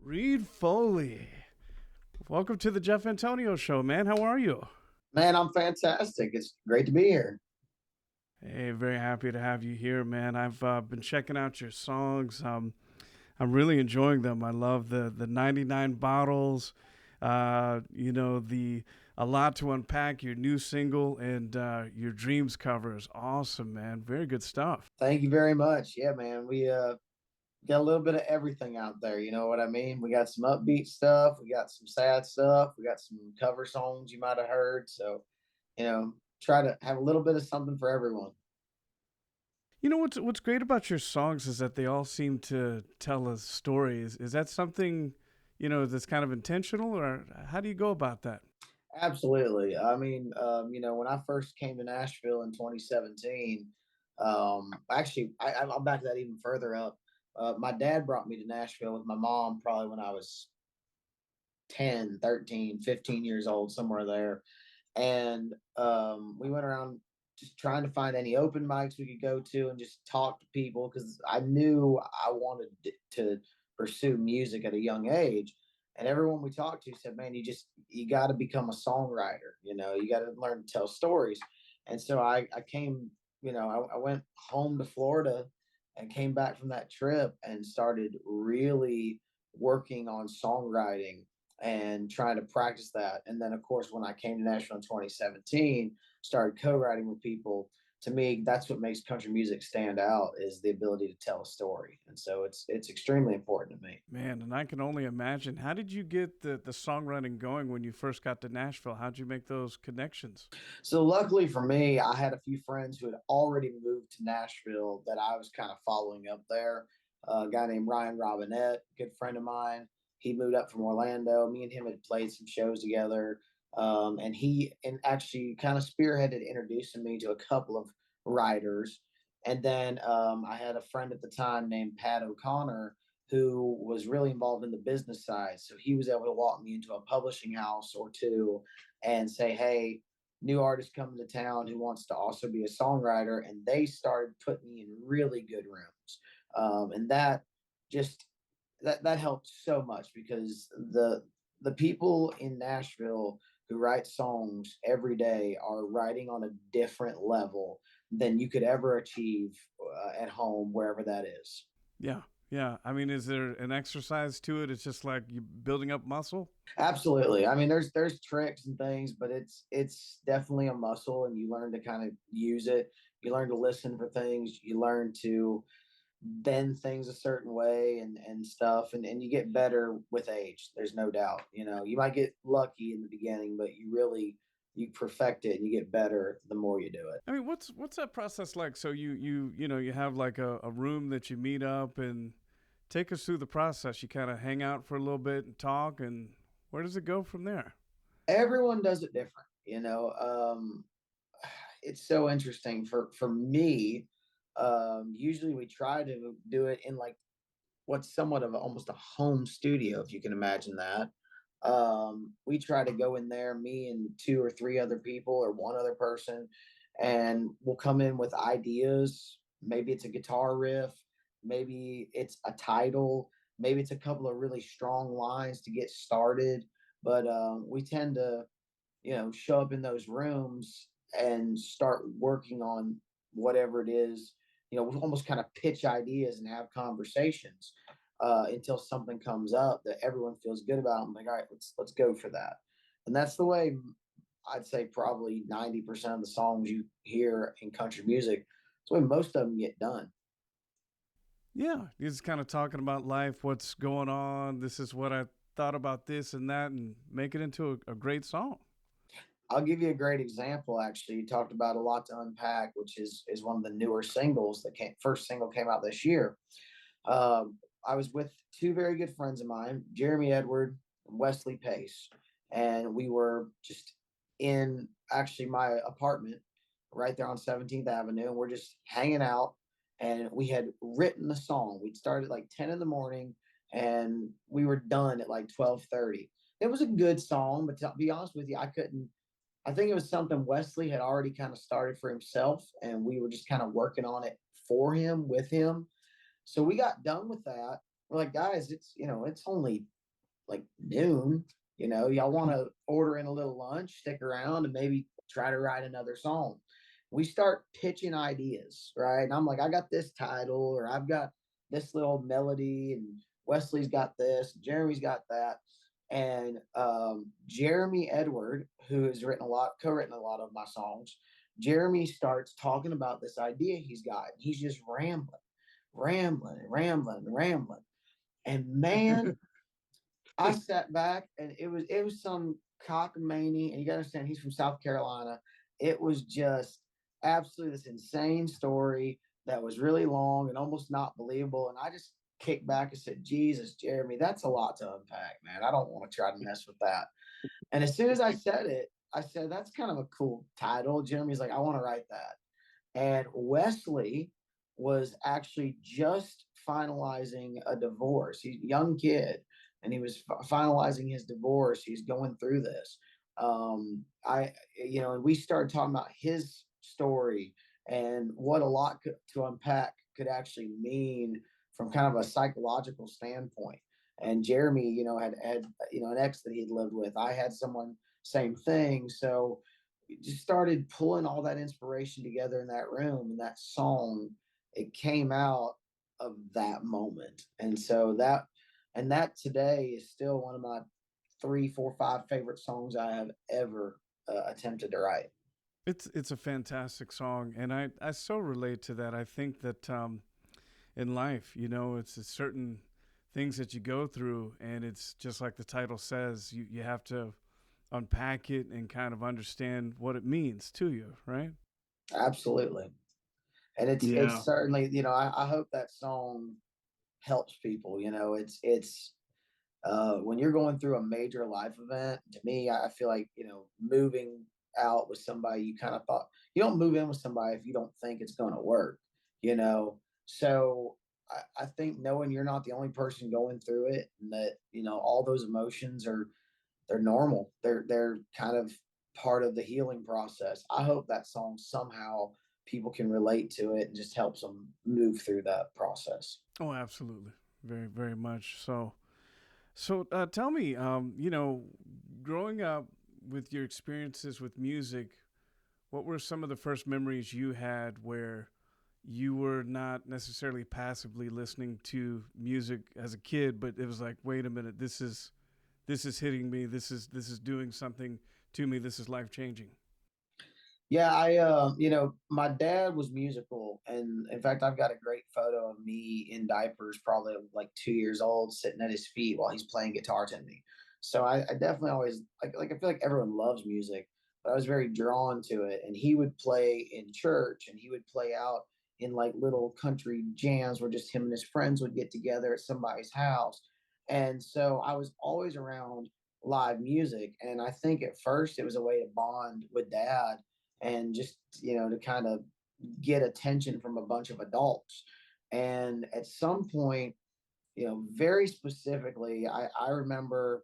Reed Foley. Welcome to the Geoff Antonio Show, man. How are you? Man, I'm fantastic. It's great to be here. Hey, very happy to have you here, man. I've been checking out your songs. I'm really enjoying them. I love the 99 bottles. The A Lot to Unpack, your new single, and your Dreams cover is awesome, man. Very good stuff. Thank you very much. Yeah, man, we got a little bit of everything out there. You know what I mean? We got some upbeat stuff, we got some sad stuff, we got some cover songs you might have heard. So, try to have a little bit of something for everyone. You know what's great about your songs is that they all seem to tell a story. Is that something, that's kind of intentional, or how do you go about that? Absolutely. I mean, when I first came to Nashville in 2017, actually, I'll back that even further up. My dad brought me to Nashville with my mom probably when I was 10, 13, 15 years old, somewhere there. And we went around just trying to find any open mics we could go to and just talk to people because I knew I wanted to pursue music at a young age. And everyone we talked to said, man, you got to become a songwriter. You got to learn to tell stories. And so I came, I went home to Florida and came back from that trip and started really working on songwriting and trying to practice that. And then, of course, when I came to Nashville in 2017, started co-writing with people. To me, that's what makes country music stand out is the ability to tell a story. And so it's extremely important to me. Man, and I can only imagine. How did you get the songwriting going when you first got to Nashville? How'd you make those connections? So luckily for me, I had a few friends who had already moved to Nashville that I was kind of following up there. A guy named Ryan Robinette, good friend of mine. He moved up from Orlando. Me and him had played some shows together. And he and actually kind of spearheaded introducing me to a couple of writers. And then I had a friend at the time named Pat O'Connor who was really involved in the business side. So he was able to walk me into a publishing house or two and say, hey, new artist coming to town who wants to also be a songwriter. And they started putting me in really good rooms. And that just that helped so much because the people in Nashville who write songs every day are writing on a different level than you could ever achieve at home, wherever that is. Yeah, yeah. I mean, is there an exercise to it? It's just like you building up muscle. Absolutely. I mean, there's tricks and things, but it's definitely a muscle, and you learn to kind of use it. You learn to listen for things. You learn to bend things a certain way and stuff, and you get better with age. There's no doubt. You might get lucky in the beginning, but you perfect it and you get better the more you do it. I mean, what's that process like? So you have like a room that you meet up and take us through the process. You kind of hang out for a little bit and talk, and where does it go from there? Everyone does it different. It's so interesting for me. Usually we try to do it in like what's somewhat of almost a home studio, if you can imagine that. We try to go in there, me and two or three other people or one other person, and we'll come in with ideas. Maybe it's a guitar riff, maybe it's a title, maybe it's a couple of really strong lines to get started. But we tend to, show up in those rooms and start working on whatever it is. We almost kind of pitch ideas and have conversations until something comes up that everyone feels good about. I'm like, all right, let's go for that. And that's the way I'd say probably 90% of the songs you hear in country music. It's the way most of them get done. Yeah, you're just kind of talking about life, what's going on. This is what I thought about this and that, and make it into a great song. I'll give you a great example. Actually, you talked about A Lot to Unpack, which is one of the newer singles that first single came out this year. I was with two very good friends of mine, Jeremy Edward and Wesley Pace, and we were just in actually my apartment right there on 17th Avenue, and we're just hanging out. And we had written the song. We'd started like 10 in the morning, and we were done at like 12:30. It was a good song, but to be honest with you, I couldn't. I think it was something Wesley had already kind of started for himself, and we were just kind of working on it for him with him. So we got done with that. We're like, guys, it's only like noon. Y'all want to order in a little lunch, stick around, and maybe try to write another song. We start pitching ideas, right? And I'm like, I got this title, or I've got this little melody, and Wesley's got this, Jeremy's got that. And Jeremy Edward, who has co-written a lot of my songs, Jeremy starts talking about this idea he's got. He's just rambling, rambling, and rambling, and rambling. And man, I sat back, and it was some cockamamie, and you gotta understand he's from South Carolina. It was just absolutely this insane story that was really long and almost not believable. And I just kicked back and said, Jesus, Jeremy, that's a lot to unpack, man. I don't want to try to mess with that. And as soon as I said it, I said, that's kind of a cool title. Jeremy's like, I want to write that. And Wesley was actually just finalizing a divorce. He's a young kid, and he was finalizing his divorce. He's going through this. And we started talking about his story and what a lot to unpack could actually mean from kind of a psychological standpoint. And Jeremy, had an ex that he'd lived with. I had someone, same thing. So just started pulling all that inspiration together in that room, and that song, it came out of that moment. And that today is still one of my 3 4 5 favorite songs I have ever attempted to write. It's a fantastic song, and I so relate to that. I think that in life, it's a certain things that you go through, and it's just like the title says, you have to unpack it and kind of understand what it means to you, right? Absolutely. And it's Yeah. certainly, I hope that song helps people. It's when you're going through a major life event. To me, I feel like, moving out with somebody, you kind of thought, you don't move in with somebody if you don't think it's going to work, you know so I think knowing you're not the only person going through it, and that all those emotions they're normal, they're kind of part of the healing process. I hope that song somehow people can relate to it and just helps them move through that process. Oh, absolutely, very, very much so. So, tell me, growing up with your experiences with music, what were some of the first memories you had where you were not necessarily passively listening to music as a kid, but it was like, wait a minute, this is hitting me. This is doing something to me. This is life changing. Yeah, my dad was musical, and in fact, I've got a great photo of me in diapers, probably like 2 years old, sitting at his feet while he's playing guitar to me. So I definitely always like I feel like everyone loves music, but I was very drawn to it. And he would play in church, and he would play out in like little country jams where just him and his friends would get together at somebody's house. And so I was always around live music, and I think at first it was a way to bond with dad, and just to kind of get attention from a bunch of adults. And at some point, very specifically, I remember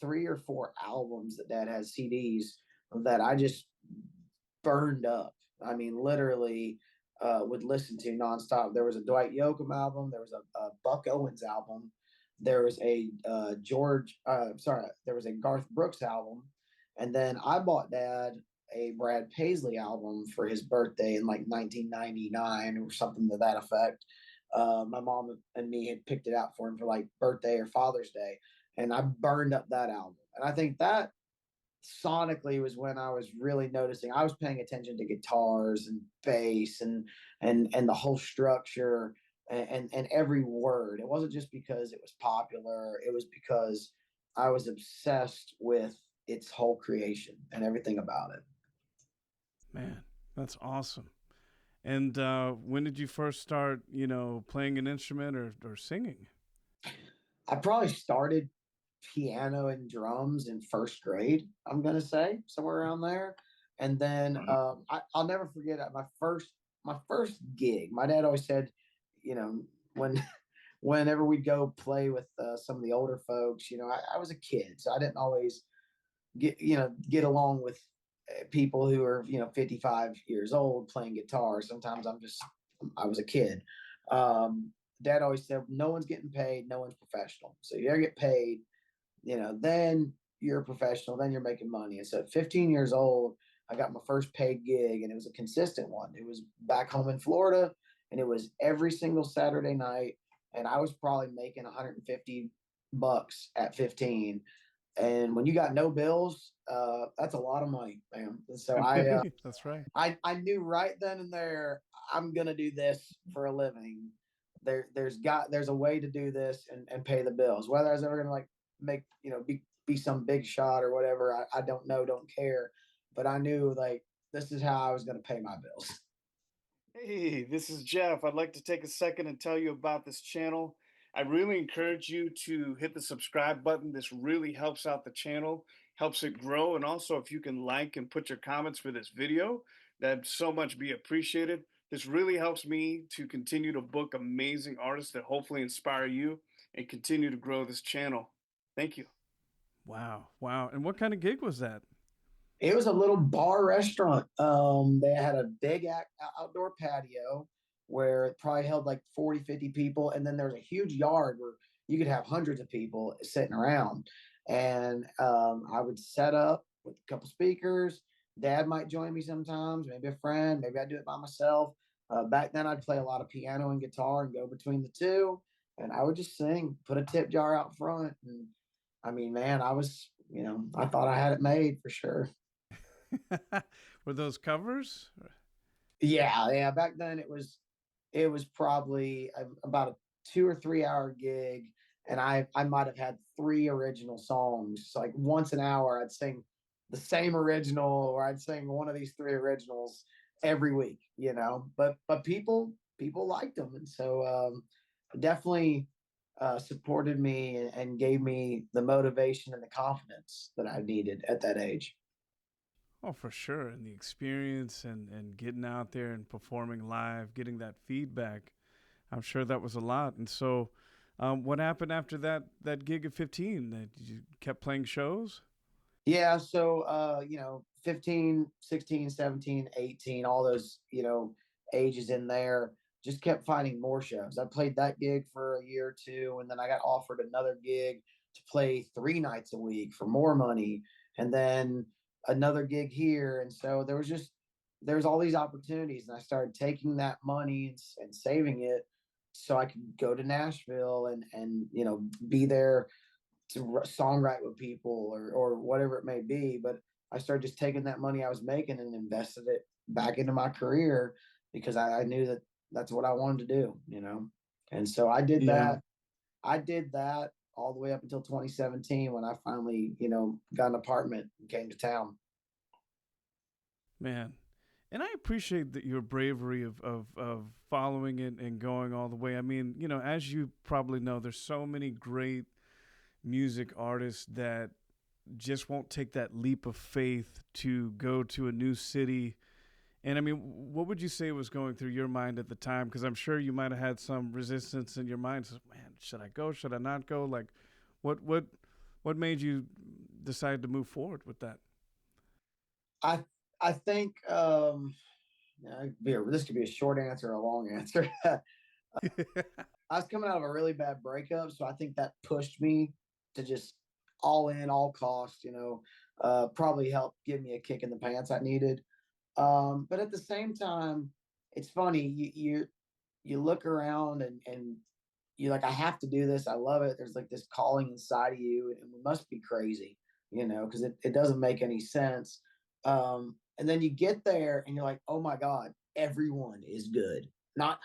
3 or 4 albums that dad has, CDs, that I just burned up. I mean, literally, would listen to nonstop. There was a Dwight Yoakam album. There was a Buck Owens album. There was a there was a Garth Brooks album. And then I bought dad a Brad Paisley album for his birthday in like 1999 or something to that effect. My mom and me had picked it out for him for like birthday or Father's Day, and I burned up that album. And I think that sonically was when I was really noticing. I was paying attention to guitars and bass and the whole structure, and every word. It wasn't just because it was popular. It was because I was obsessed with its whole creation and everything about it. Man, that's awesome. And when did you first start, playing an instrument or singing? I probably started piano and drums in first grade, I'm gonna say somewhere around there. And then I'll never forget my first gig. My dad always said, you know, when whenever we'd go play with some of the older folks, I was a kid, so I didn't always get along with people who are 55 years old playing guitar. Sometimes I was a kid. um Dad always said, no one's getting paid, no one's professional, so you gotta get paid, then you're a professional, then you're making money. And so at 15 years old, I got my first paid gig, and it was a consistent one. It was back home in Florida, and it was every single Saturday night. And I was probably making 150 bucks at 15. And when you got no bills, that's a lot of money, man. And so That's right. I knew right then and there, I'm gonna do this for a living. There's a way to do this and pay the bills. Whether I was ever gonna like make be some big shot or whatever, I don't know, don't care. But I knew like this is how I was gonna pay my bills. Hey, this is Jeff. I'd like to take a second and tell you about this channel. I really encourage you to hit the subscribe button. This really helps out the channel, helps it grow. And also, if you can like and put your comments for this video, that'd so much be appreciated. This really helps me to continue to book amazing artists that hopefully inspire you and continue to grow this channel. Thank you. Wow. Wow. And what kind of gig was that? It was a little bar restaurant. They had a big outdoor patio where it probably held like 40, 50 people. And then there was a huge yard where you could have hundreds of people sitting around. And I would set up with a couple speakers. Dad might join me sometimes, maybe a friend, maybe I'd do it by myself. Back then, I'd play a lot of piano and guitar and go between the two. And I would just sing, put a tip jar out front. And I mean, man, I thought I had it made for sure. Were those covers? Yeah, yeah. Back then it was probably about a 2 or 3 hour gig, and I might have had three original songs. So like once an hour, I'd sing the same original, or I'd sing one of these three originals every week. But people liked them, and so definitely supported me and gave me the motivation and the confidence that I needed at that age. Oh, for sure. And the experience and getting out there and performing live, getting that feedback, I'm sure that was a lot. And so, what happened after that gig at 15? That you kept playing shows? Yeah, so 15, 16, 17, 18, all those, ages in there, just kept finding more shows. I played that gig for a year or two, and then I got offered another gig to play 3 nights a week for more money, and then another gig here. And so there's all these opportunities, and I started taking that money and saving it so I could go to Nashville and be there to songwrite with people or whatever it may be. But I started just taking that money I was making and invested it back into my career because I knew that that's what I wanted to do. And so I did Yeah, that. I did that all the way up until 2017 when I finally, got an apartment and came to town. man. And I appreciate your bravery of following it and going all the way. I mean, as you probably know, there's so many great music artists that just won't take that leap of faith to go to a new city. And I mean, what would you say was going through your mind at the time? Because I'm sure you might have had some resistance in your mind. So, man, should I go? Should I not go? Like, what what what made you decide to move forward with that? I I think this could be a short answer or a long answer. I was coming out of a really bad breakup, so I think that pushed me to just all in, all costs. Probably helped give me a kick in the pants I needed. But at the same time, it's funny. You look around and you're like, I have to do this. I love it. There's like this calling inside of you, and we must be crazy, because it doesn't make any sense. And then you get there and you're like, oh my God, everyone is good. Not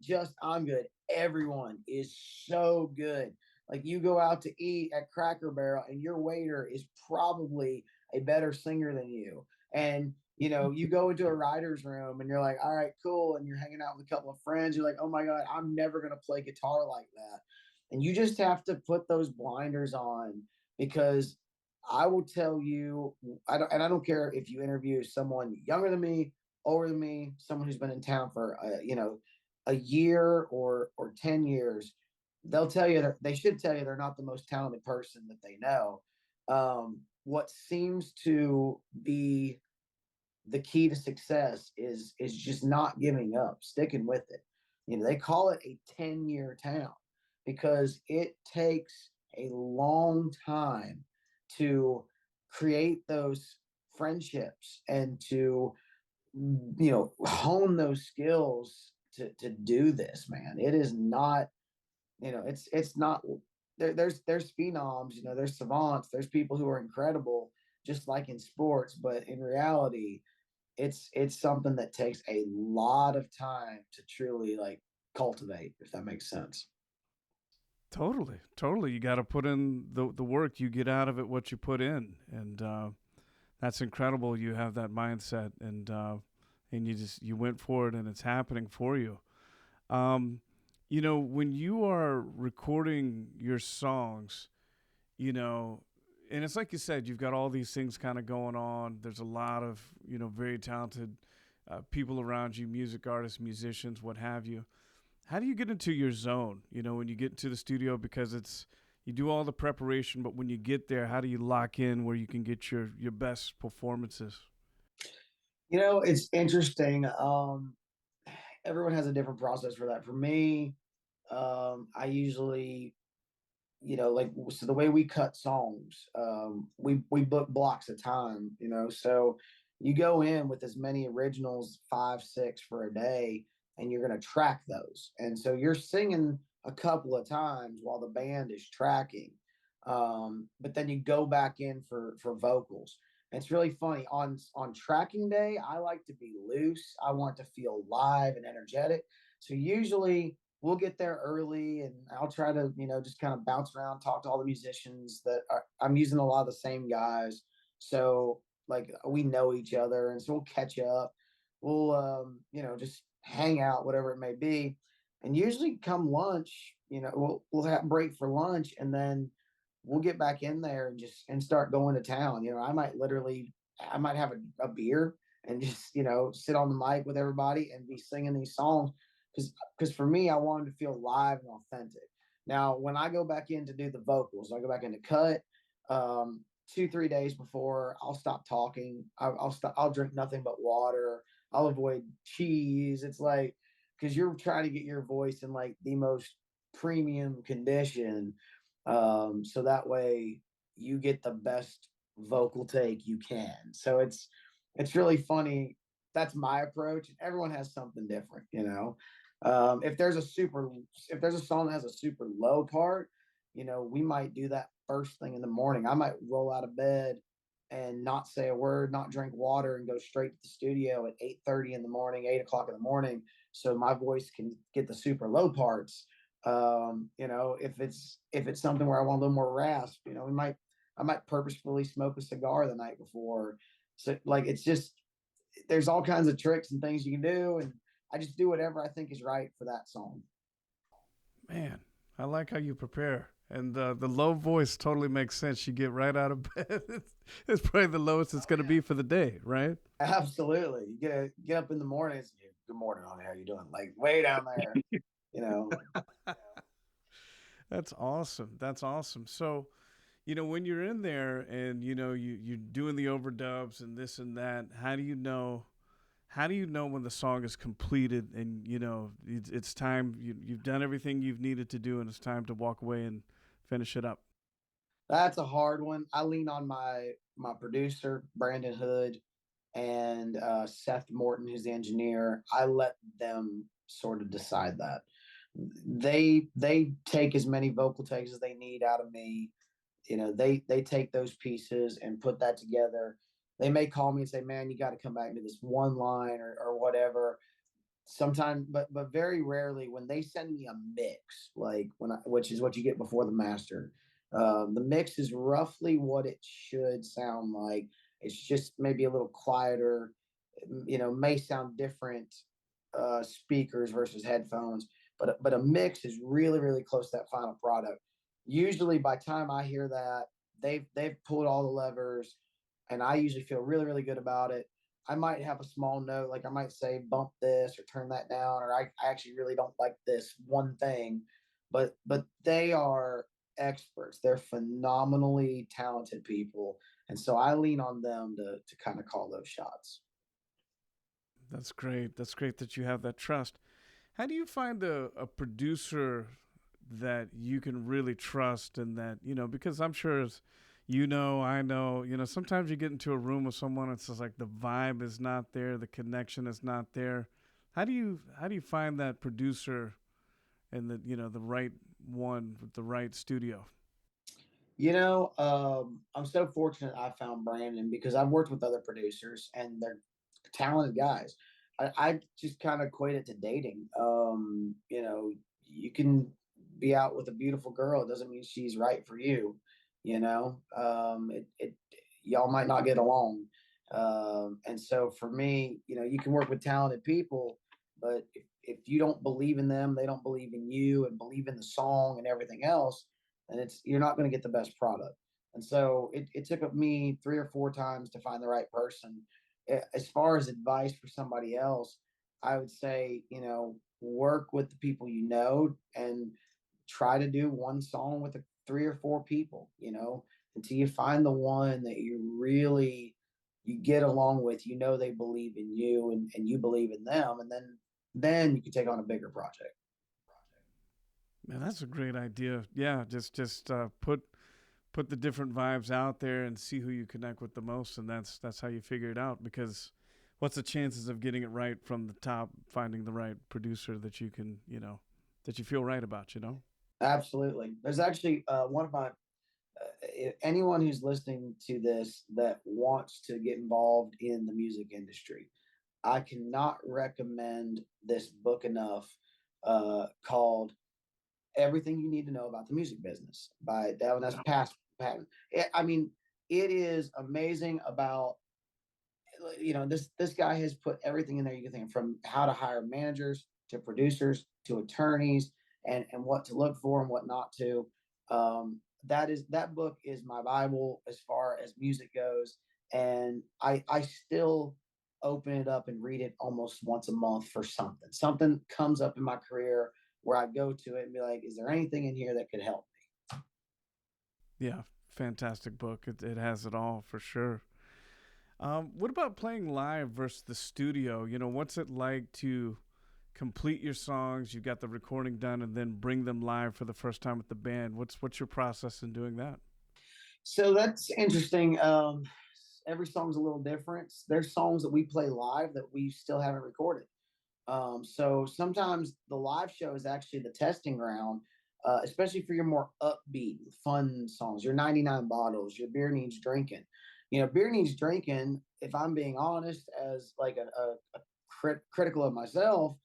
just I'm good. Everyone is so good. Like you go out to eat at Cracker Barrel and your waiter is probably a better singer than you. And you go into a writer's room and you're like, all right, cool. And you're hanging out with a couple of friends. You're like, oh my God, I'm never going to play guitar like that. And you just have to put those blinders on because I will tell you, I don't care if you interview someone younger than me, older than me, someone who's been in town for, a year or 10 years, they'll tell you that they should tell you they're not the most talented person that they know. What seems to be the key to success is just not giving up, sticking with it. They call it a 10-year town because it takes a long time to create those friendships and to, hone those skills to do this, man. It is not, it's not there's phenoms, there's savants, there's people who are incredible, just like in sports, but in reality, it's something that takes a lot of time to truly like cultivate, if that makes sense. Totally, totally. You got to put in the work. You get out of it what you put in, and that's incredible. You have that mindset, and you went for it, and it's happening for you. Um, when you are recording your songs, you know, and it's like you said, you've got all these things kind of going on. There's a lot of very talented people around you, music artists, musicians, what have you. How do you get into your zone? When you get into the studio, because you do all the preparation, but when you get there, how do you lock in where you can get your best performances? It's interesting. Everyone has a different process for that. For me, I usually, like, so the way we cut songs, we book blocks of time, so you go in with as many originals, 5 6 for a day, and you're going to track those, and so you're singing a couple of times while the band is tracking, but then you go back in for vocals. It's really funny on tracking day. I like to be loose. I want to feel live and energetic. So usually we'll get there early, and I'll try to, just kind of bounce around, talk to all the musicians I'm using a lot of the same guys. So like we know each other, and so we'll catch up. We'll, just hang out, whatever it may be. And usually come lunch, we'll have break for lunch, and then we'll get back in there and start going to town. I might have a beer and just, sit on the mic with everybody and be singing these songs, because for me, I wanted to feel live and authentic. Now, when I go back in to do the vocals, I go back in to cut. 2 3 days before, I'll stop talking. I'll stop. I'll drink nothing but water. I'll avoid cheese. It's like, because you're trying to get your voice in like the most premium condition, so that way you get the best vocal take you can. So it's really funny. That's my approach. Everyone has something different, if there's a song that has a super low part, we might do that first thing in the morning. I might roll out of bed and not say a word, not drink water, and go straight to the studio at 8:30 in the morning, 8 o'clock in the morning, so my voice can get the super low parts. If it's something where I want a little more rasp, I might purposefully smoke a cigar the night before. So like, it's just, there's all kinds of tricks and things you can do, and I just do whatever I think is right for that song. Man, I like how you prepare. And the low voice totally makes sense. You get right out of bed. It's probably the lowest it's going to be for the day, right? Absolutely. You get up in the morning. It's, good morning, honey. How you doing? Like way down there, you know. That's awesome. That's awesome. So, when you're in there and you're doing the overdubs and this and that, how do you know when the song is completed and it's time, you've done everything you've needed to do and it's time to walk away and finish it up? That's a hard one. I lean on my producer, Brandon Hood, and Seth Morton, who's the engineer. I let them sort of decide that. They take as many vocal takes as they need out of me. They take those pieces and put that together. They may call me and say, "Man, you got to come back to this one line or whatever." Sometimes, but very rarely, when they send me a mix, like which is what you get before the master. The mix is roughly what it should sound like. It's just maybe a little quieter. May sound different, speakers versus headphones, but a mix is really really close to that final product. Usually, by the time I hear that, they've pulled all the levers, and I usually feel really really good about it. I might have a small note, like I might say bump this or turn that down, or I actually really don't like this one thing, but they are experts. They're phenomenally talented people, and so I lean on them to kind of call those shots. That's great. That's great that you have that trust. How do you find a producer that you can really trust, and that, because I'm sure as I know, sometimes you get into a room with someone, it's just like the vibe is not there, the connection is not there. How do you find that producer and the right one with the right studio? I'm so fortunate I found Brandon because I've worked with other producers and they're talented guys. I just kind of equate it to dating. You can be out with a beautiful girl. It doesn't mean she's right for you. Y'all might not get along. And so for me, you can work with talented people, but if you don't believe in them, they don't believe in you and believe in the song and everything else, then you're not going to get the best product. And so it took me 3 or 4 times to find the right person. As far as advice for somebody else, I would say, work with the people and try to do one song with 3 or 4 people, until you find the one that you get along with, they believe in you and you believe in them. And then you can take on a bigger project. Man, that's a great idea. Yeah, just put the different vibes out there and see who you connect with the most, and that's how you figure it out. Because what's the chances of getting it right from the top, finding the right producer that you can, that you feel right about. Absolutely. There's actually one of my anyone who's listening to this that wants to get involved in the music industry, I cannot recommend this book enough, called Everything You Need to Know About the Music Business by that's past Patton. I mean, it is amazing about, this guy has put everything in there you can think of, from how to hire managers to producers to attorneys, and what to look for and what not to. That book is my Bible as far as music goes, and I still open it up and read it almost once a month for something. Something comes up in my career where I go to it and be like, is there anything in here that could help me? Yeah, fantastic book. It has it all for sure. What about playing live versus the studio? What's it like to complete your songs? You got the recording done, and then bring them live for the first time with the band. What's your process in doing that? So that's interesting. Every song's a little different. There's songs that we play live that we still haven't recorded. So sometimes the live show is actually the testing ground, especially for your more upbeat, fun songs, your 99 bottles, your beer needs drinking. Beer needs drinking, if I'm being honest, as like a critical of myself,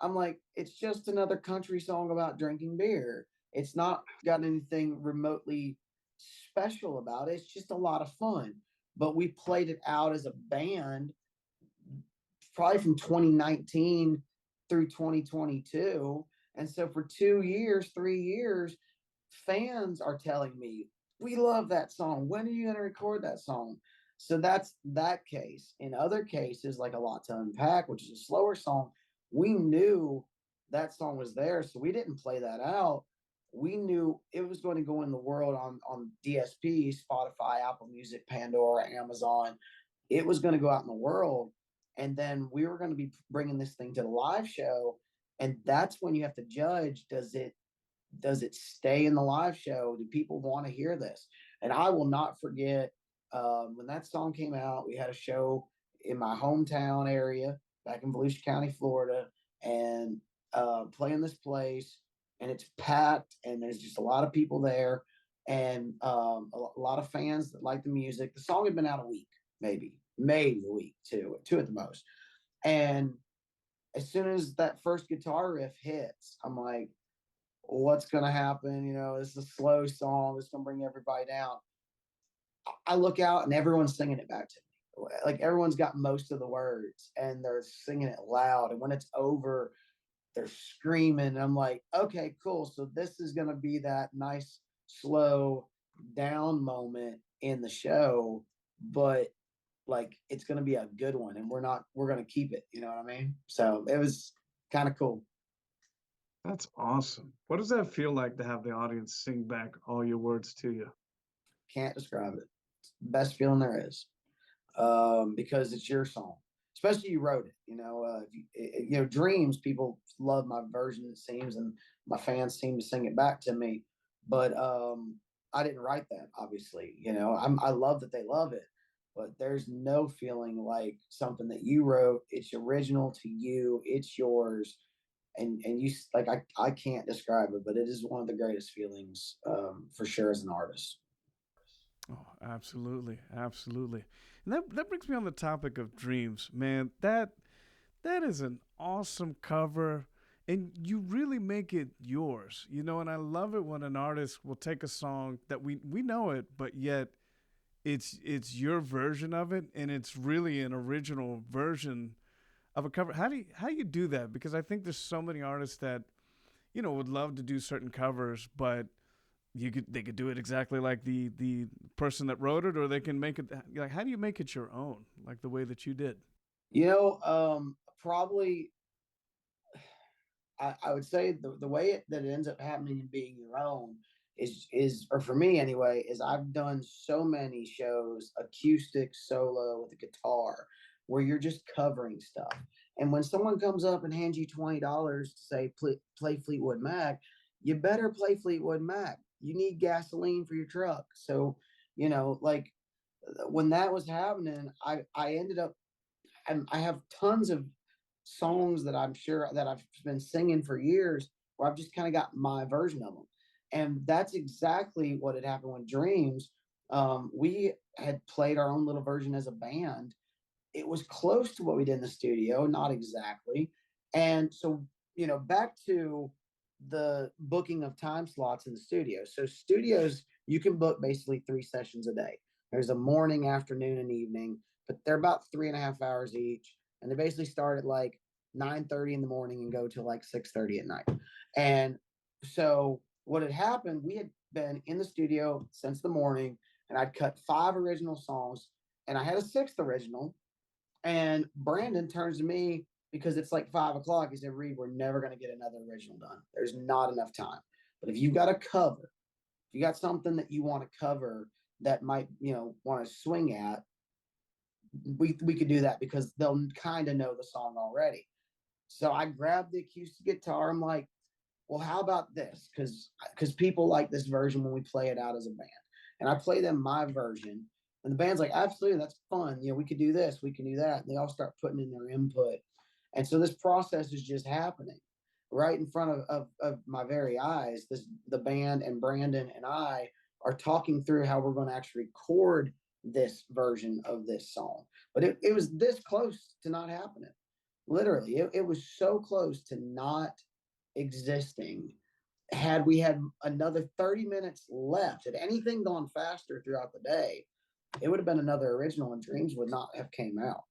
I'm like, it's just another country song about drinking beer. It's not got anything remotely special about it. It's just a lot of fun. But we played it out as a band probably from 2019 through 2022. And so for 2 years, 3 years, fans are telling me, we love that song. When are you going to record that song? So that's that case. In other cases, like A Lot to Unpack, which is a slower song, we knew that song was there. So we didn't play that out. We knew it was going to go in the world on DSP, Spotify, Apple Music, Pandora, Amazon. It was going to go out in the world. And then we were going to be bringing this thing to the live show. And that's when you have to judge, does it stay in the live show? Do people want to hear this? And I will not forget, when that song came out, we had a show in my hometown area back in Volusia County, Florida, and playing this place, and it's packed, and there's just a lot of people there, and a lot of fans that like the music. The song had been out a week, maybe a week, two at the most. And as soon as that first guitar riff hits, I'm like, what's going to happen? This is a slow song. It's going to bring everybody down. I look out and everyone's singing it back to me. Like, everyone's got most of the words and they're singing it loud. And when it's over, they're screaming. And I'm like, okay, cool. So this is going to be that nice, slow down moment in the show, but like, it's going to be a good one. And we're going to keep it. You know what I mean? So it was kind of cool. That's awesome. What does that feel like to have the audience sing back all your words to you? Can't describe it. It's the best feeling there is, because it's your song. Especially you wrote it. Dreams. People love my version. It seems, and my fans seem to sing it back to me. But I didn't write that, obviously. I love that they love it, but there's no feeling like something that you wrote. It's original to you. It's yours, and you like I can't describe it, but it is one of the greatest feelings for sure as an artist. Oh, absolutely, absolutely. And that brings me on the topic of dreams, man. That is an awesome cover, and you really make it yours, And I love it when an artist will take a song that we know it, but yet it's your version of it, and it's really an original version of a cover. How do you do that? Because I think there's so many artists that would love to do certain covers, but they could do it exactly like the person that wrote it, or they can make it like, how do you make it your own, like the way that you did? Probably I would say the way that it ends up happening and being your own is or for me anyway, is I've done so many shows, acoustic solo with a guitar, where you're just covering stuff. And when someone comes up and hands you $20 to say play Fleetwood Mac, you better play Fleetwood Mac. You need gasoline for your truck. So, like when that was happening, I ended up I have tons of songs that I'm sure that I've been singing for years where I've just kind of got my version of them. And that's exactly what had happened with Dreams. We had played our own little version as a band. It was close to what we did in the studio, not exactly. And so, back to the booking of time slots in the studio. So, studios, you can book basically 3 sessions a day. There's a morning, afternoon, and evening, but they're about 3.5 hours each. And they basically start at like 9:30 in the morning and go till like 6:30 at night. And so, what had happened, we had been in the studio since the morning, and I'd cut 5 original songs, and I had a sixth original. And Brandon turns to me because it's like 5 o'clock. He said, Reed, we're never going to get another original done. There's not enough time. But if you've got a cover, if you got something that you want to cover that might, want to swing at, we could do that because they'll kind of know the song already. So I grabbed the acoustic guitar. I'm like, well, how about this? Because people like this version when we play it out as a band. And I play them my version. And the band's like, absolutely, that's fun. We could do this, we can do that. And they all start putting in their input. And so this process is just happening right in front of my very eyes. The band and Brandon and I are talking through how we're going to actually record this version of this song. But it was this close to not happening. Literally, it was so close to not existing. Had we had another 30 minutes left, had anything gone faster throughout the day, it would have been another original, and Dreams would not have came out,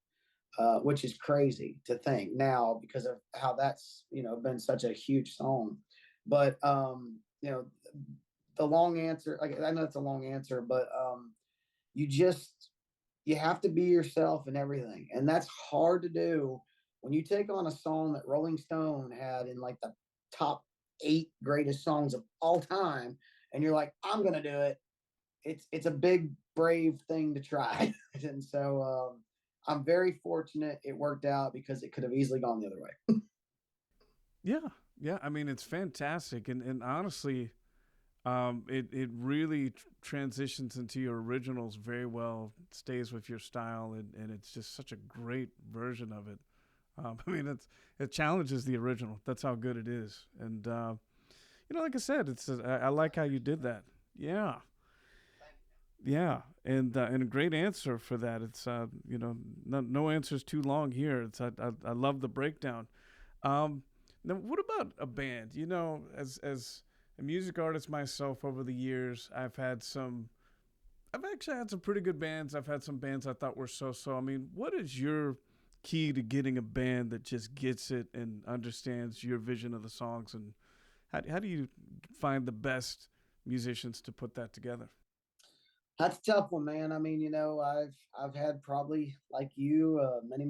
which is crazy to think now because of how that's been such a huge song. But the long answer, like I know it's a long answer, but you just you have to be yourself and everything, and that's hard to do when you take on a song that Rolling Stone had in like the top 8 greatest songs of all time, and you're like, I'm gonna do it. It's a big brave thing to try. And so I'm very fortunate it worked out because it could have easily gone the other way. Yeah, yeah. I mean, it's fantastic, and honestly, it really transitions into your originals very well. Stays with your style, and it's just such a great version of it. I mean, it challenges the original. That's how good it is. And like I said, I like how you did that. Yeah, yeah, and a great answer for that. It's no answer's too long here. I love the breakdown. Um, Now, what about a band? As a music artist myself over the years, I've actually had some pretty good bands. I've had some bands I thought were so. I mean, what is your key to getting a band that just gets it and understands your vision of the songs? And how do you find the best musicians to put that together? That's a tough one, man. I mean, I've had probably like you, many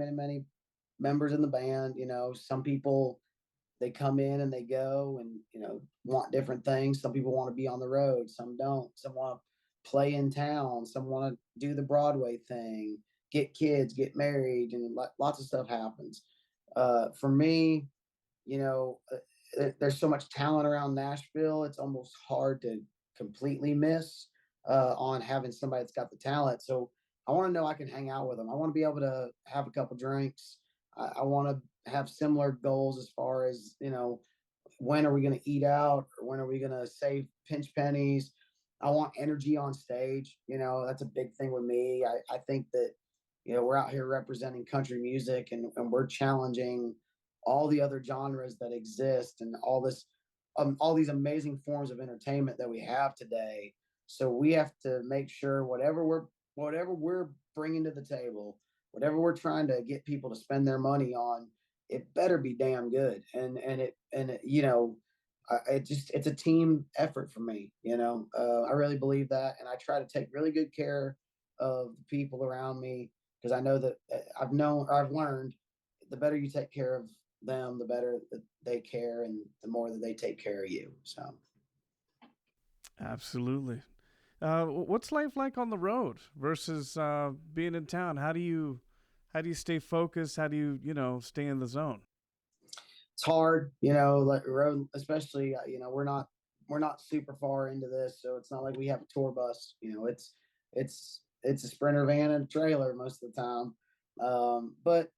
members in the band. Some people they come in and they go and want different things. Some people want to be on the road, some don't. Some want to play in town, some want to do the Broadway thing, get kids, get married, and lots of stuff happens. For me, you know, there's so much talent around Nashville. It's almost hard to completely miss on having somebody that's got the talent. So I want to know I can hang out with them. I want to be able to have a couple drinks. I want to have similar goals as far as, when are we going to eat out, or when are we going to save pinch pennies. I want energy on stage. That's a big thing with me. I think that, we're out here representing country music, and we're challenging all the other genres that exist, and all these amazing forms of entertainment that we have today. So we have to make sure whatever we're bringing to the table, whatever we're trying to get people to spend their money on, it better be damn good. It's a team effort for me. I really believe that, and I try to take really good care of the people around me, because I know that I've learned, the better you take care of them, the better that they care, and the more that they take care of you. So Absolutely. What's life like on the road versus being in town? How do you stay focused? How do you stay in the zone? it's hard, like road, especially, we're not super far into this, so it's not like we have a tour bus. It's a Sprinter van and a trailer most of the time. But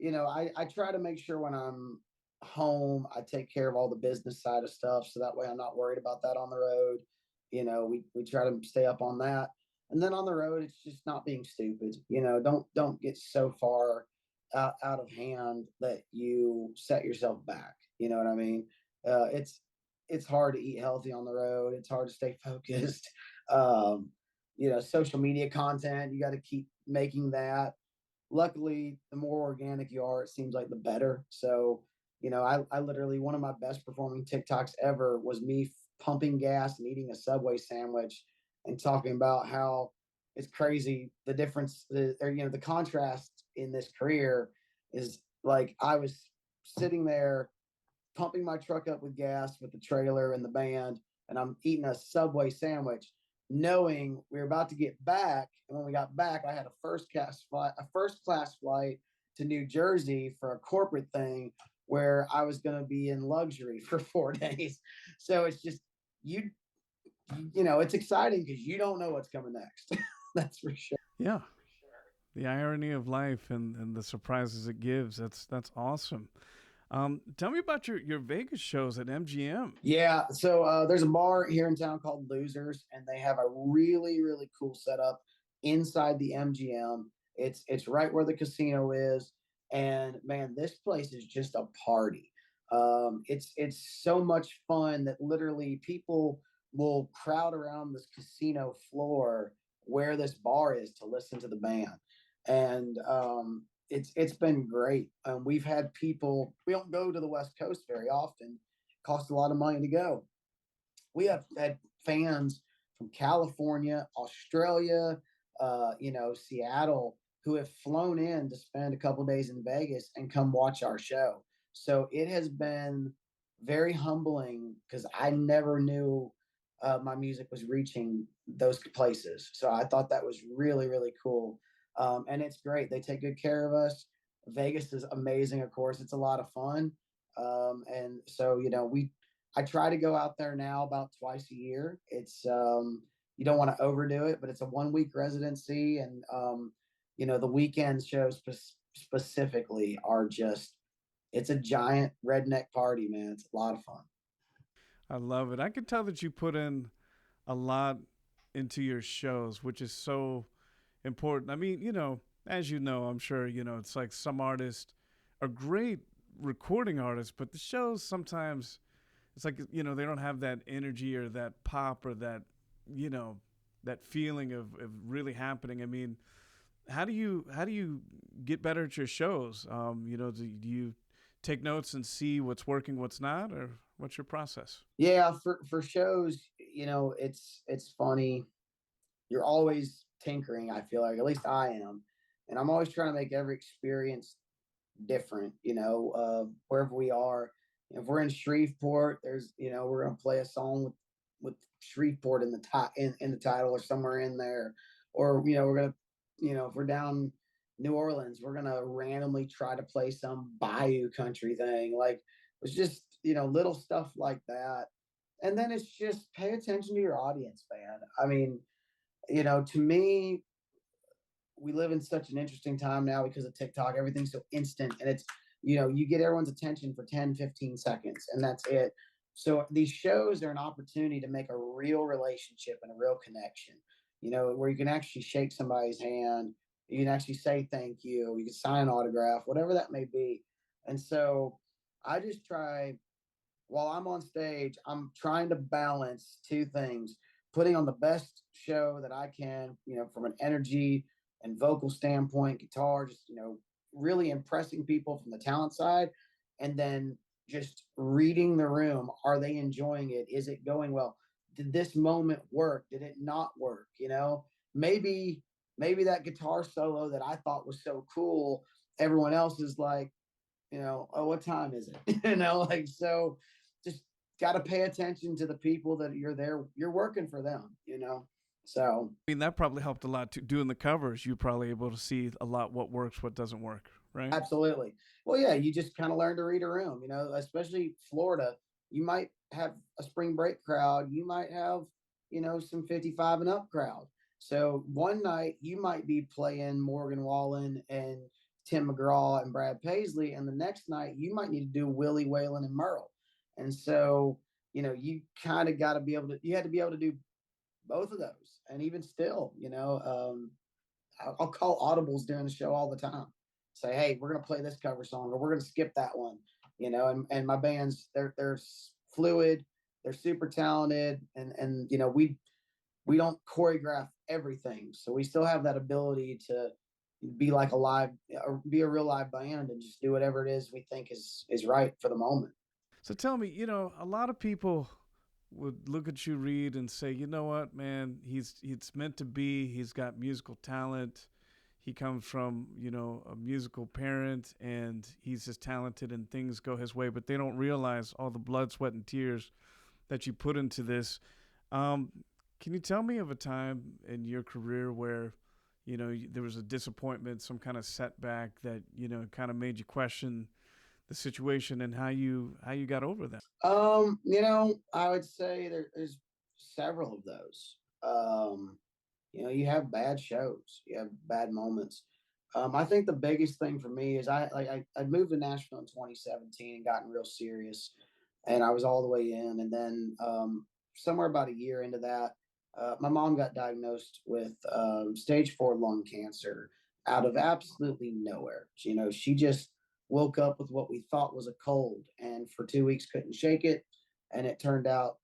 I try to make sure when I'm home, I take care of all the business side of stuff, so that way I'm not worried about that on the road. We try to stay up on that, and then on the road, it's just not being stupid. Don't get so far out of hand that you set yourself back. You know what I mean? It's hard to eat healthy on the road. It's hard to stay focused. Um, Social media content, you got to keep making that. Luckily, the more organic you are, it seems like the better. So, I literally, one of my best performing TikToks ever was me pumping gas and eating a Subway sandwich, and talking about how it's crazy the difference, the contrast in this career is, like, I was sitting there pumping my truck up with gas with the trailer and the band, and I'm eating a Subway sandwich, knowing we were about to get back. And when we got back, I had a first class flight to New Jersey for a corporate thing where I was going to be in luxury for 4 days. So it's just, you it's exciting because you don't know what's coming next. That's for sure. Yeah, the irony of life and the surprises it gives. That's awesome. Tell me about your Vegas shows at MGM. Yeah, so there's a bar here in town called Losers, and they have a really, really cool setup inside the MGM. It's right where the casino is, and man, this place is just a party. It's so much fun that literally people will crowd around this casino floor where this bar is to listen to the band, and it's been great. We've had people. We don't go to the West Coast very often. It costs a lot of money to go. We have had fans from California, Australia, Seattle, who have flown in to spend a couple days in Vegas and come watch our show. So it has been very humbling, because I never knew my music was reaching those places. So I thought that was really, really cool. And it's great. They take good care of us. Vegas is amazing, of course. It's a lot of fun. And so, I try to go out there now about twice a year. It's You don't want to overdo it, but it's a 1 week residency, and the weekend shows specifically are just, it's a giant redneck party, man. It's a lot of fun. I love it. I can tell that you put in a lot into your shows, which is so important. I mean, as you know, I'm sure, it's like some artists are great recording artists, but the shows sometimes it's like, they don't have that energy or that pop or you know, that feeling of really happening. I mean, how do you get better at your shows? Do you take notes and see what's working, what's not, or what's your process? Yeah, for shows, it's funny. You're always tinkering. I feel like, at least I am, and I'm always trying to make every experience different. Wherever we are, if we're in Shreveport, we're gonna play a song with Shreveport in in the title, or somewhere in there, or we're gonna, if we're down New Orleans, we're gonna randomly try to play some Bayou country thing. Like, it's just little stuff like that. And then it's just pay attention to your audience, man. I mean, to me, we live in such an interesting time now because of TikTok. Everything's so instant, and you get everyone's attention for 10, 15 seconds, and that's it. So these shows are an opportunity to make a real relationship and a real connection, where you can actually shake somebody's hand, you can actually say thank you, you can sign an autograph, whatever that may be. And so I just try, while I'm on stage, I'm trying to balance two things: putting on the best show that I can, from an energy and vocal standpoint, guitar, just, really impressing people from the talent side. And then just reading the room. Are they enjoying it? Is it going well? Did this moment work? Did it not work? Maybe that guitar solo that I thought was so cool, everyone else is like, oh, what time is it? Like, so just got to pay attention to the people that you're working for them. So, I mean, that probably helped a lot too. Doing the covers, you're probably able to see a lot what works, what doesn't work, right? absolutely. Well, yeah, you just kind of learn to read a room, especially Florida. You might have a spring break crowd, you might have, some 55 and up crowd. So one night you might be playing Morgan Wallen and Tim McGraw and Brad Paisley, and the next night you might need to do Willie Whalen and Merle. And so, you kind of got to be able to, you had to be able to do both of those. And even still, I'll call audibles during the show all the time. Say, hey, we're gonna play this cover song, or we're gonna skip that one. And my bands, they're fluid, they're super talented, and we don't choreograph everything, so we still have that ability to be like a live, or be a real live band, and just do whatever it is we think is right for the moment. So tell me, a lot of people would look at you, Reed, and say, you know what, man, he's meant to be. He's got musical talent. He comes from, a musical parent, and he's just talented, and things go his way. But they don't realize all the blood, sweat, and tears that you put into this. Um, can you tell me of a time in your career where, there was a disappointment, some kind of setback that kind of made you question the situation and how you got over that? I would say there's several of those. You have bad shows, you have bad moments. I think the biggest thing for me is I moved to Nashville in 2017 and gotten real serious, and I was all the way in. And then somewhere about a year into that, my mom got diagnosed with stage 4 lung cancer out of absolutely nowhere. She just woke up with what we thought was a cold, and for 2 weeks couldn't shake it. And it turned out,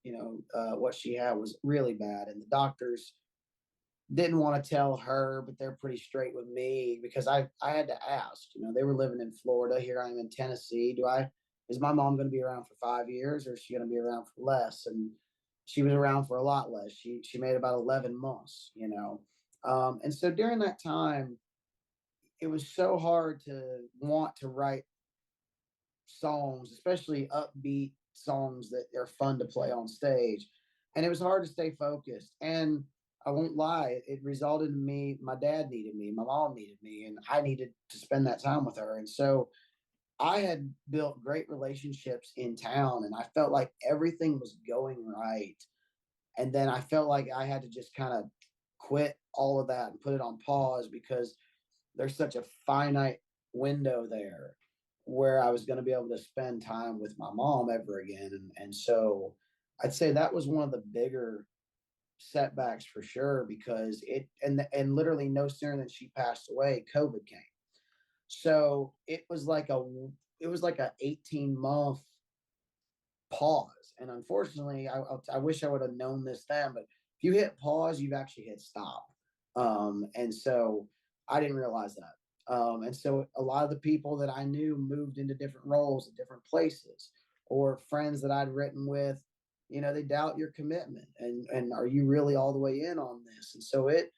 what she had was really bad, and the doctors didn't want to tell her, but they're pretty straight with me because I had to ask. They were living in Florida. Here I am in Tennessee. Is my mom going to be around for 5 years, or is she going to be around for less? And she was around for a lot less. She made about 11 months. And so during that time, it was so hard to want to write songs, especially upbeat songs that are fun to play on stage. And it was hard to stay focused. And I won't lie, it resulted in me, my dad needed me, my mom needed me, and I needed to spend that time with her. And so I had built great relationships in town, and I felt like everything was going right. And then I felt like I had to just kind of quit all of that and put it on pause, because there's such a finite window there where I was going to be able to spend time with my mom ever again. And so I'd say that was one of the bigger setbacks for sure, because and literally no sooner than she passed away, COVID came. So it was like a 18-month pause. And unfortunately, I wish I would have known this then, but if you hit pause, you've actually hit stop. And so I didn't realize that. And so a lot of the people that I knew moved into different roles at different places, or friends that I'd written with, they doubt your commitment, and are you really all the way in on this? And so it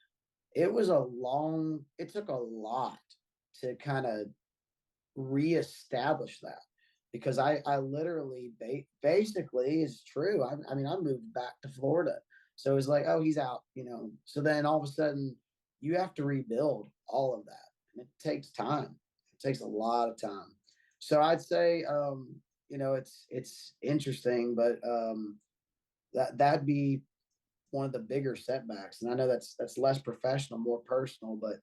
took a lot to kind of reestablish that, because I literally basically, it's true. I mean, I moved back to Florida, so it was like, oh, he's out. So then all of a sudden, you have to rebuild all of that, and it takes time. It takes a lot of time. So I'd say, it's interesting, but that'd be one of the bigger setbacks. And I know that's less professional, more personal, but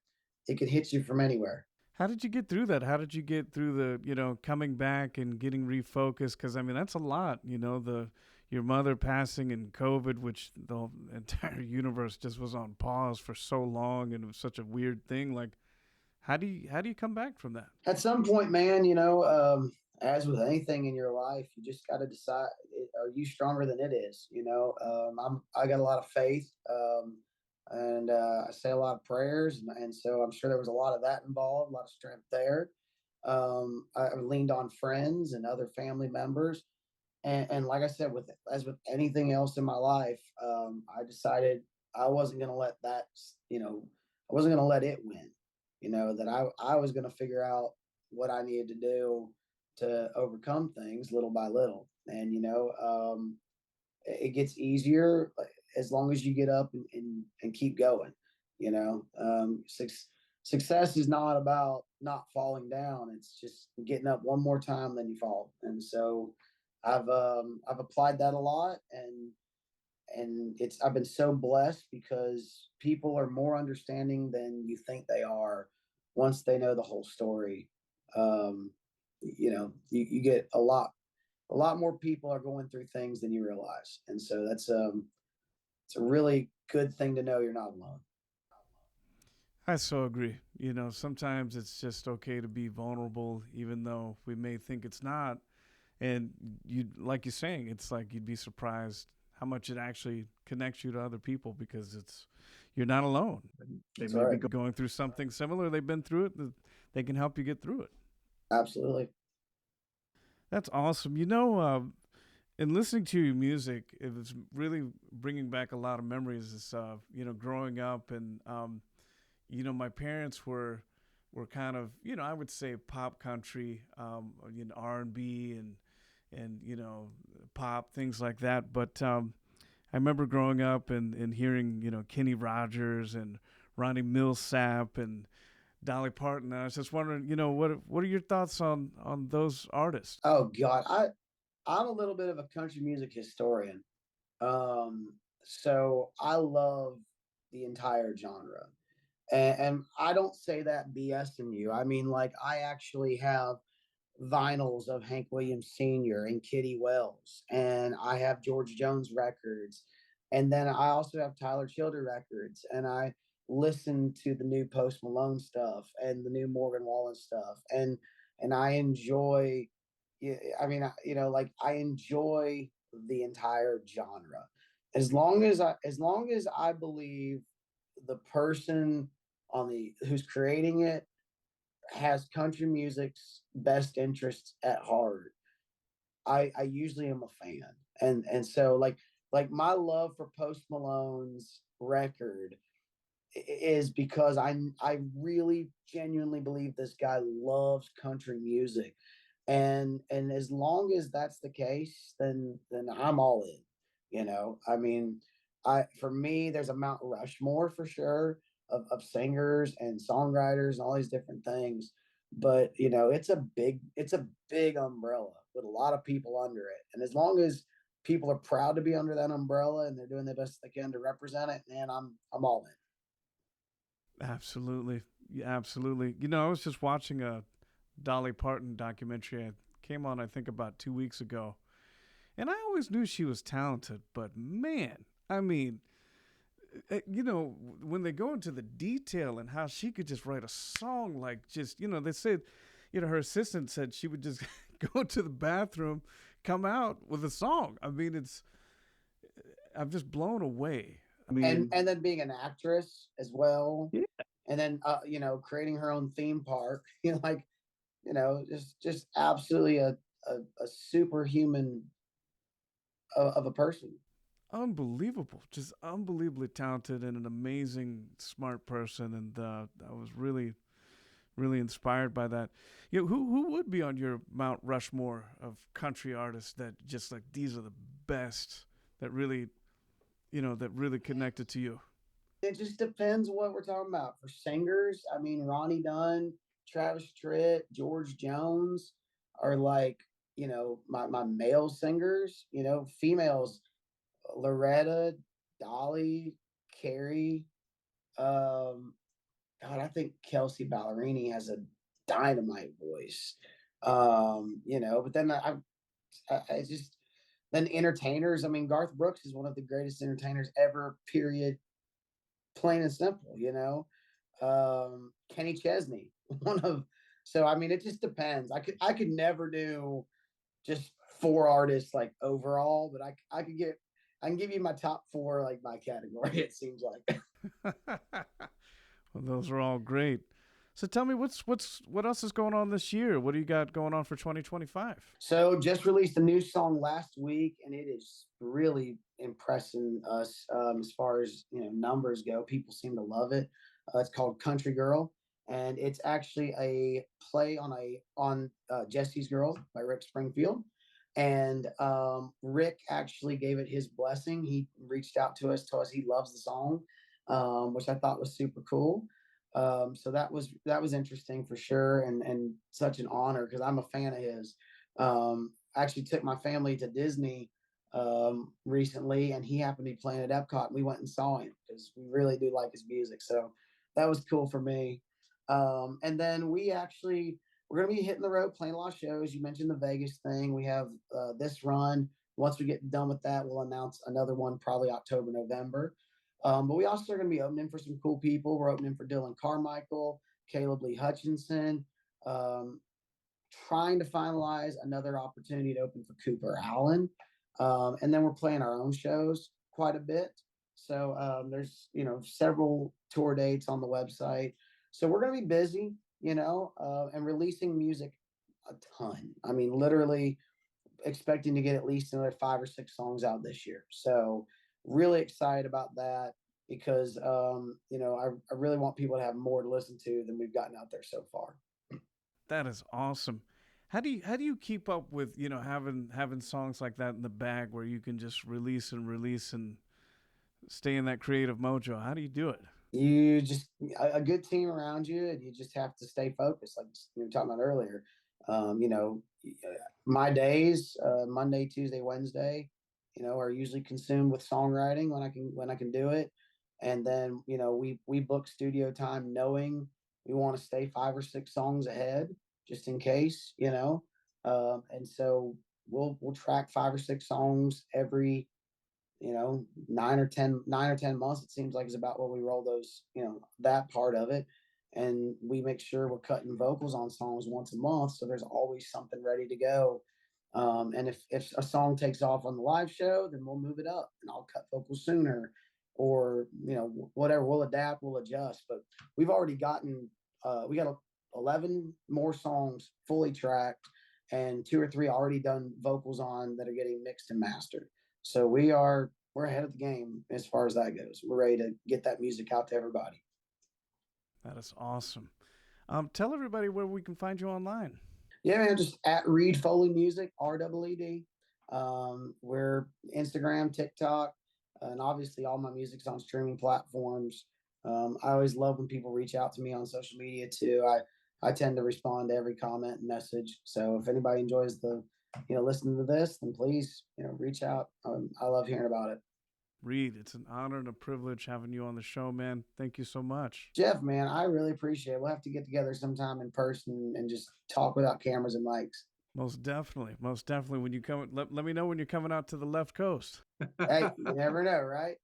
it could hit you from anywhere. How did you get through that? How did you get through the, coming back and getting refocused? Because I mean, that's a lot. The your mother passing and COVID, which the entire universe just was on pause for so long, and it was such a weird thing. Like, how do you come back from that? At some point, man, as with anything in your life, you just got to decide: are you stronger than it is? I got a lot of faith, and I say a lot of prayers, and so I'm sure there was a lot of that involved, a lot of strength there. I leaned on friends and other family members, and like I said, with as with anything else in my life, I decided I wasn't going to let that, I wasn't going to let it win. That I was going to figure out what I needed to do to overcome things little by little, and it gets easier as long as you get up and keep going. You know, success is not about not falling down. It's just getting up one more time than you fall. And so I've applied that a lot, and I've been so blessed because people are more understanding than you think they are once they know the whole story. You get a lot more people are going through things than you realize, and so that's it's a really good thing to know you're not alone. I so agree. Sometimes it's just okay to be vulnerable, even though we may think it's not. And you, like you're saying, it's like you'd be surprised how much it actually connects you to other people because you're not alone. They That's may be right. going through something similar. They've been through it. They can help you get through it. Absolutely. That's awesome. In listening to your music, it was really bringing back a lot of memories. Growing up, and my parents were kind of, I would say pop country, R&B and pop, things like that. But I remember growing up and hearing Kenny Rogers and Ronnie Millsap and Dolly Parton. And I was just wondering, what are your thoughts on those artists? Oh God, I'm a little bit of a country music historian. So I love the entire genre. And I don't say that BSing you. I mean, like, I actually have vinyls of Hank Williams Sr. and Kitty Wells, and I have George Jones records, and then I also have Tyler Childers records, and I listen to the new Post Malone stuff and the new Morgan Wallen stuff, and I enjoy. I mean, like, I enjoy the entire genre, as long as I believe the person on the who's creating it has country music's best interests at heart. I usually am a fan, and so, like my love for Post Malone's record is because I really genuinely believe this guy loves country music, and as long as that's the case, then I'm all in. I mean, I for me, there's a Mount Rushmore for sure of singers and songwriters and all these different things, but it's a big umbrella with a lot of people under it, and as long as people are proud to be under that umbrella and they're doing the best they can to represent it, man, I'm all in. Absolutely. Yeah, absolutely. I was just watching a Dolly Parton documentary. It came on, I think, about 2 weeks ago. And I always knew she was talented, but man, I mean, when they go into the detail and how she could just write a song, like, just, they said, her assistant said she would just go to the bathroom, come out with a song. I mean, I'm just blown away. I mean, And then being an actress as well, yeah, and then creating her own theme park, like, just absolutely a superhuman of a person. unbelievable, just unbelievably talented and an amazing, smart person. And I was really, really inspired by that. Who would be on your Mount Rushmore of country artists that just like these are the best that really, that really connected to you? It just depends what we're talking about. For singers, I mean, Ronnie Dunn, Travis Tritt, George Jones are like my male singers, females, Loretta, Dolly, Carrie, um, God, I think Kelsey Ballerini has a dynamite voice. But then I just then entertainers. I mean, Garth Brooks is one of the greatest entertainers ever. Period. Plain and simple. Kenny Chesney, one of. So I mean, it just depends. I could never do just four artists like overall, but I can give you my top four like my category. It seems like. Well, those are all great. So tell me, what else is going on this year? What do you got going on for 2025? So just released a new song last week, and it is really impressing us as far as numbers go. People seem to love it. It's called Country Girl, and it's actually a play on Jesse's Girl by Rick Springfield. And Rick actually gave it his blessing. He reached out to us, told us he loves the song, which I thought was super cool. So that was interesting for sure, and such an honor because I'm a fan of his. I actually took my family to Disney recently, and he happened to be playing at Epcot. And we went and saw him because we really do like his music. So that was cool for me. And then we're going to be hitting the road playing a lot of shows. You mentioned the Vegas thing. We have this run. Once we get done with that, we'll announce another one probably October, November. But we also are going to be opening for some cool people. We're opening for Dylan Carmichael, Caleb Lee Hutchinson, um, trying to finalize another opportunity to open for Cooper Allen. And then we're playing our own shows quite a bit. So there's, several tour dates on the website. So we're going to be busy, and releasing music a ton. I mean, literally expecting to get at least another 5 or 6 songs out this year. So really excited about that because I really want people to have more to listen to than we've gotten out there so far. That is awesome. How do you keep up with having songs like that in the bag where you can just release and stay in that creative mojo? How do you do it? You just a good team around you, and you just have to stay focused, like you were talking about earlier. Um, you know, my days, Monday, Tuesday, Wednesday, are usually consumed with songwriting when I can do it, and then we book studio time knowing we want to stay 5 or 6 songs ahead just in case, and so we'll track 5 or 6 songs every 9 or 10 months. It seems like is about what we roll those, that part of it. And we make sure we're cutting vocals on songs once a month. So there's always something ready to go. And if a song takes off on the live show, then we'll move it up and I'll cut vocals sooner or, whatever. We'll adapt, we'll adjust. But we've already we got 11 more songs fully tracked and 2 or 3 already done vocals on that are getting mixed and mastered. So we're ahead of the game as far as that goes. We're ready to get that music out to everybody. That is awesome. Tell everybody where we can find you online. Yeah, man, just at Reed Foley Music, REED. We're Instagram, TikTok, and obviously all my music's on streaming platforms. I always love when people reach out to me on social media too. I tend to respond to every comment and message. So if anybody enjoys listening to this, then please, reach out. I love hearing about it. Reed, it's an honor and a privilege having you on the show, man. Thank you so much. Jeff, man, I really appreciate it. We'll have to get together sometime in person and just talk without cameras and mics. Most definitely. Most definitely. When you come, let me know when you're coming out to the left coast. Hey, you never know, right?